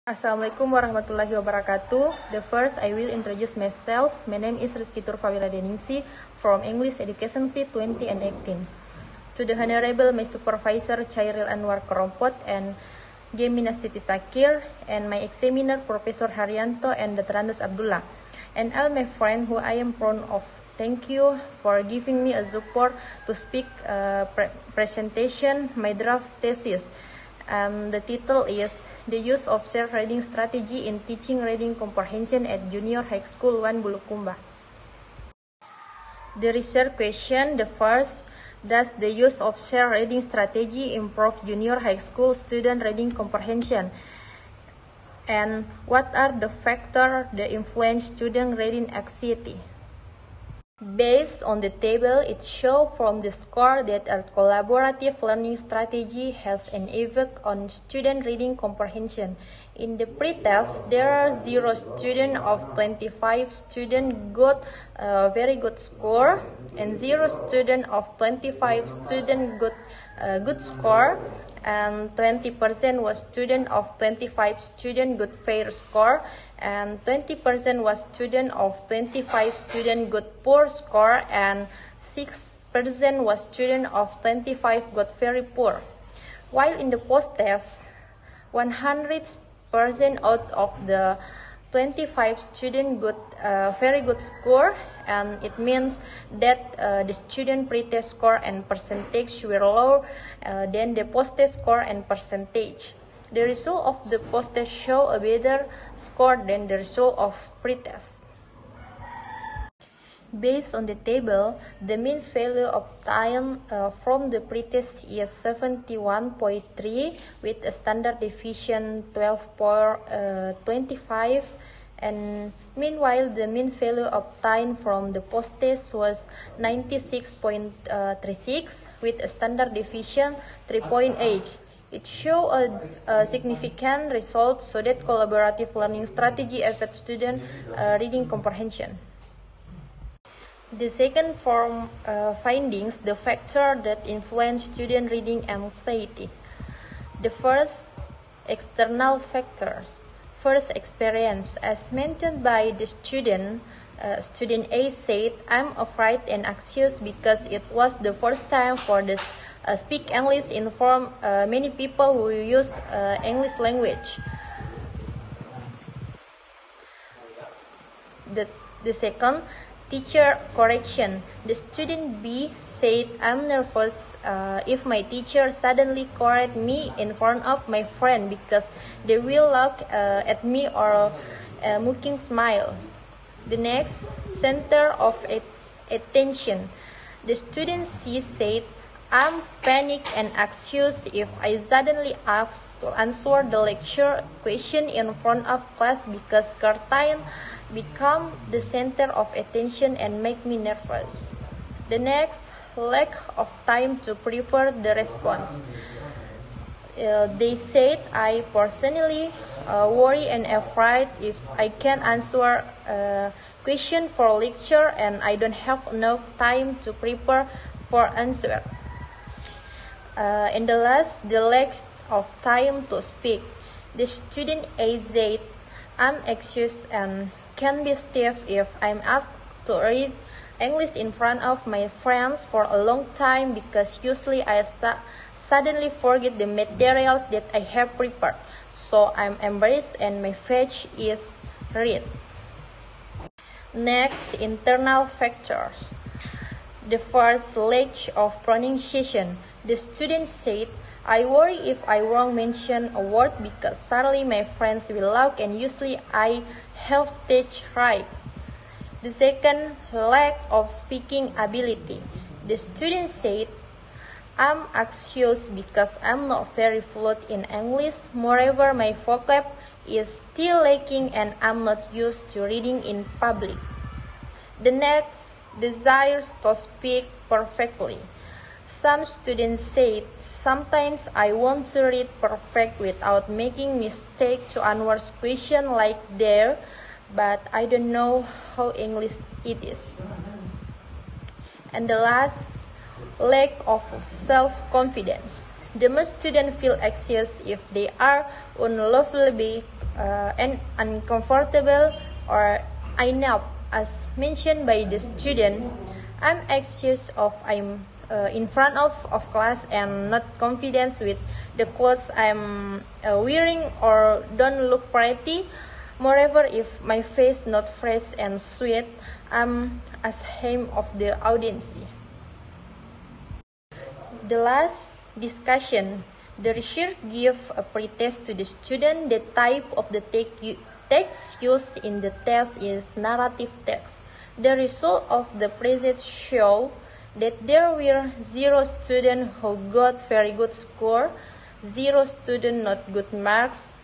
Assalamualaikum warahmatullahi wabarakatuh. The first, I will introduce myself. My name is Rizky Turfawila Deningsi from English Education C 2018. To the Honorable my supervisor Chairil Anwar Korompot and Geminastiti Sakir, and my examiner Professor Haryanto and Dr. Andes Abdullah, and all my friends who I am proud of. Thank you for giving me a support to speak presentation my draft thesis. The title is The Use of Shared Reading Strategy in Teaching Reading Comprehension at Junior High School 1 Bulukumba. The research question, the first, does the use of shared reading strategy improve junior high school student reading comprehension? And what are the factors that influence student reading anxiety? Based on the table, it shows from the score that a collaborative learning strategy has an effect on student reading comprehension. In the pretest, there are 0 students of 25 students got a very good score, and 0 students of 25 students got a good score, and 20% was student of 25 students got fair score, and 20% was student of 25 student got poor score, and 6% was student of 25 got very poor. While in the post-test, 100% out of the 25 students got a very good score, and it means that the student pre-test score and percentage were lower than the post-test score and percentage. The result of the post-test show a better score than the result of pre-test. Based on the table, the mean value obtained from the pretest is 71.3 with a standard deviation 12.25, and meanwhile the mean value obtained from the post-test was 96.36 with a standard deviation 3.8. It shows a significant result so that collaborative learning strategy affects student reading comprehension. The second form findings, the factor that influence student reading anxiety. The first, external factors. First, experience. As mentioned by the student, student A said, "I'm afraid and anxious because it was the first time for this speak English in front many people who use English language." The second, teacher correction. The student B said, "I'm nervous if my teacher suddenly correct me in front of my friend because they will look at me or a mocking smile." The next, center of attention. The student C said, "I'm panicked and anxious if I suddenly ask to answer the lecture question in front of class because curtain become the center of attention and make me nervous." The next, lack of time to prepare the response. They said, "I personally worry and afraid if I can't answer a question for lecture and I don't have enough time to prepare for answer." And the last, the lack of time to speak. The student A said, "I'm anxious and can be stiff if I'm asked to read English in front of my friends for a long time because usually I suddenly forget the materials that I have prepared. So I'm embarrassed and my face is red." Next, internal factors. The first, lack of pronunciation. The student said, "I worry if I wrong mention a word because suddenly my friends will laugh and usually I have stage fright." The second, lack of speaking ability. The student said, "I'm anxious because I'm not very fluent in English. Moreover, my vocab is still lacking and I'm not used to reading in public." The next, desires to speak perfectly. Some students said, "Sometimes I want to read perfect without making mistake to Anwar's question like there, but I don't know how English it is." And the last, lack of self-confidence. The most students feel anxious if they are unlovely and uncomfortable or enough. As mentioned by the student, I'm anxious of I'm in front of class and not confident with the clothes I'm wearing or don't look pretty. Moreover, if my face not fresh and sweet, I'm ashamed of the audience. The last discussion, the research give a pretest to the student. The type of the text used in the test is narrative text. The result of the present show that there were 0 students who got very good score, 0 students not good marks,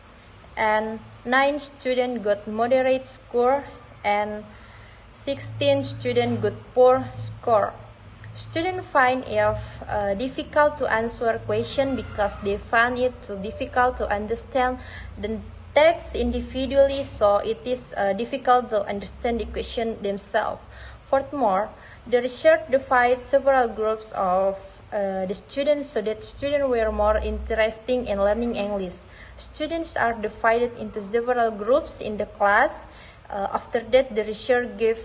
and 9 students got moderate score, and 16 students got poor score. Students find it difficult to answer question because they find it too difficult to understand the text individually, so it is difficult to understand the question themselves. Furthermore, the research divides several groups of the students so that students were more interested in learning English. Students are divided into several groups in the class. After that, the research gave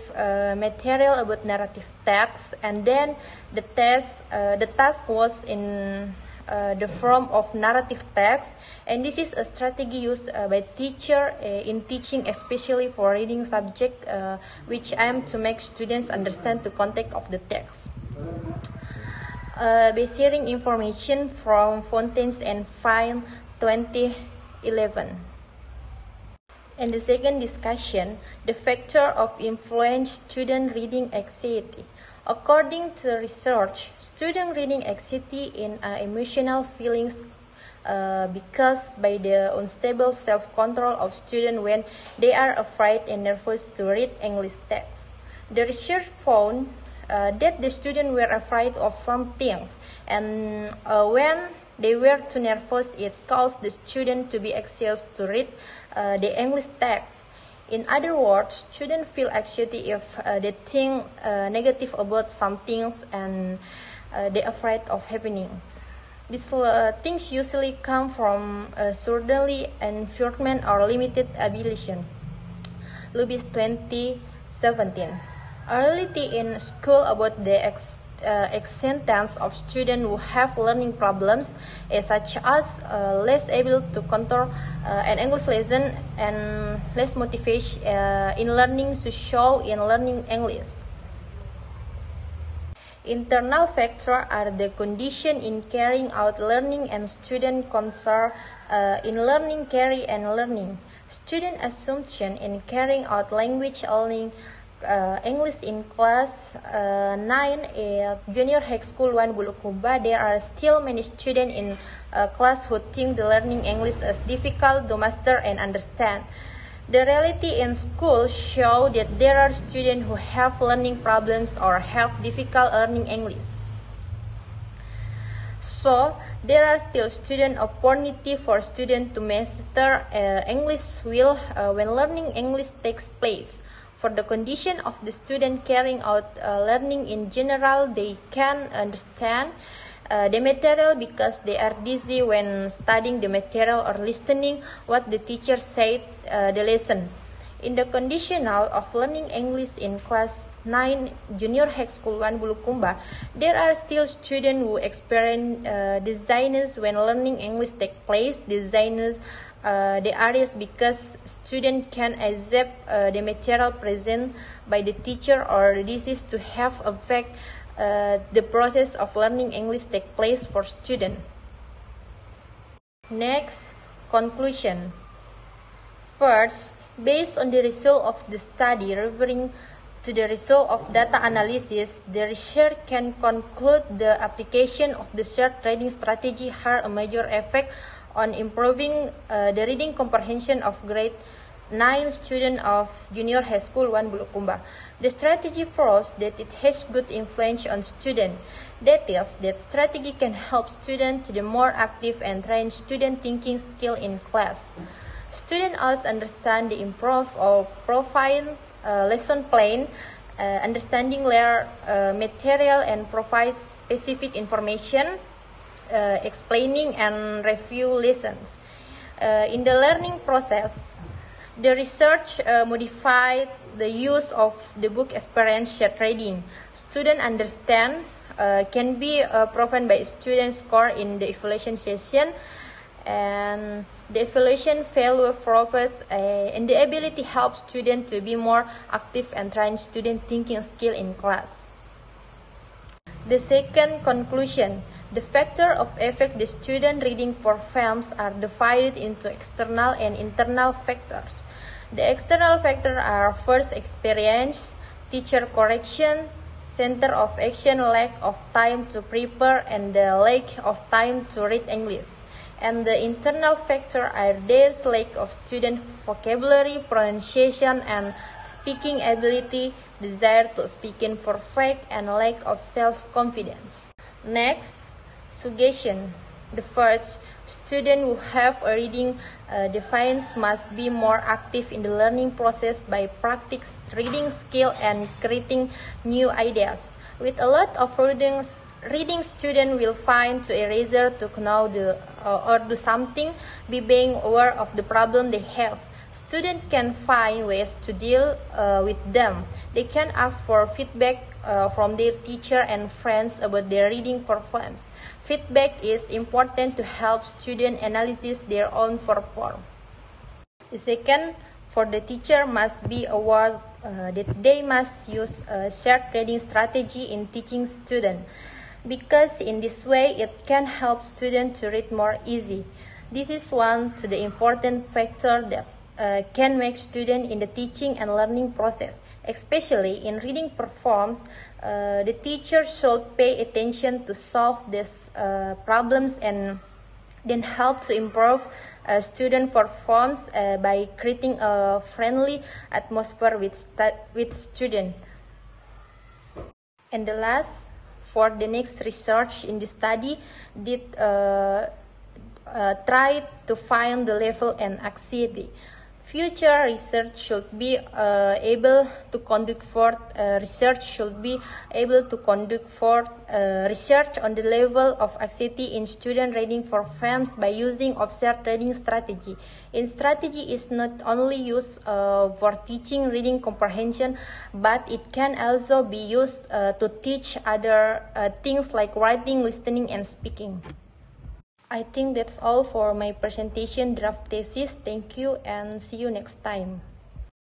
material about narrative text, and then the task was in the form of narrative text, and this is a strategy used by teacher in teaching, especially for reading subject, which aim to make students understand the context of the text. By sharing information from Fountains and Find 2011. In the second discussion, the factor of influence student reading anxiety. According to research, student reading anxiety in emotional feelings because by the unstable self-control of students when they are afraid and nervous to read English text. The research found that the students were afraid of some things, and when they were too nervous, it caused the student to be anxious to read the English text. In other words, students feel anxiety if they think negative about some things and they're afraid of happening. These things usually come from suddenly environment or limited ability. Lubis 2017. Reality in school about the acceptance of students who have learning problems, such as less able to control an English lesson and less motivation in learning to show in learning English. Internal factors are the condition in carrying out learning and student concern in learning, carry and learning. Student assumption in carrying out language learning English in class 9 at Junior High School 1 Bulukumba. There are still many students in class who think the learning English is difficult to master and understand. The reality in school shows that there are students who have learning problems or have difficult learning English. So, there are still student opportunity for students to master English well when learning English takes place. For the condition of the student carrying out learning in general, they can understand the material because they are busy when studying the material or listening what the teacher said the lesson. In the conditional of learning English in class 9 Junior High School 1 Bulukumba, there are still students who experience dizziness when learning English take place. Dizziness the areas because student can accept the material present by the teacher, or this is to have affect the process of learning English take place for student. Next, conclusion. First, based on the result of the study referring to the result of data analysis, the researcher can conclude the application of the shared reading strategy had a major effect on improving the reading comprehension of grade 9 students of Junior High School 1 Bulukumba. The strategy proves that it has good influence on students. That is, that strategy can help students to the more active and train student thinking skill in class. Students also understand the improve or profile lesson plan, understanding their material and provide specific information explaining and review lessons. In the learning process, the research modified the use of the book experience shared reading. Student understand can be proven by student score in the evaluation session, and the evaluation value provides and the ability helps students to be more active and train student thinking skill in class. The second conclusion, the factor of effect the student reading performance are divided into external and internal factors. The external factors are first experience, teacher correction, center of action, lack of time to prepare, and the lack of time to read English. And the internal factors are there's lack of student vocabulary, pronunciation, and speaking ability, desire to speak in perfect, and lack of self-confidence. Next, suggestion. The first, students who have a reading deficiency must be more active in the learning process by practice reading skill and creating new ideas. With a lot of reading students will find to easier to know or do something, be being aware of the problem they have. Students can find ways to deal with them. They can ask for feedback from their teacher and friends about their reading performance. Feedback is important to help students analyze their own performance. The second, for the teacher must be aware that they must use a shared reading strategy in teaching students, because in this way it can help students to read more easy. This is one to the important factor that can make students in the teaching and learning process, especially in reading performance. The teacher should pay attention to solve these problems and then help to improve student performance by creating a friendly atmosphere with students. And the last, for the next research in the study, did try to find the level and anxiety. Future research should be able to conduct research on the level of anxiety in student reading performance by using of shared reading strategy. In strategy is not only used for teaching reading comprehension, but it can also be used to teach other things like writing, listening, and speaking. I think that's all for my presentation draft thesis. Thank you and see you next time.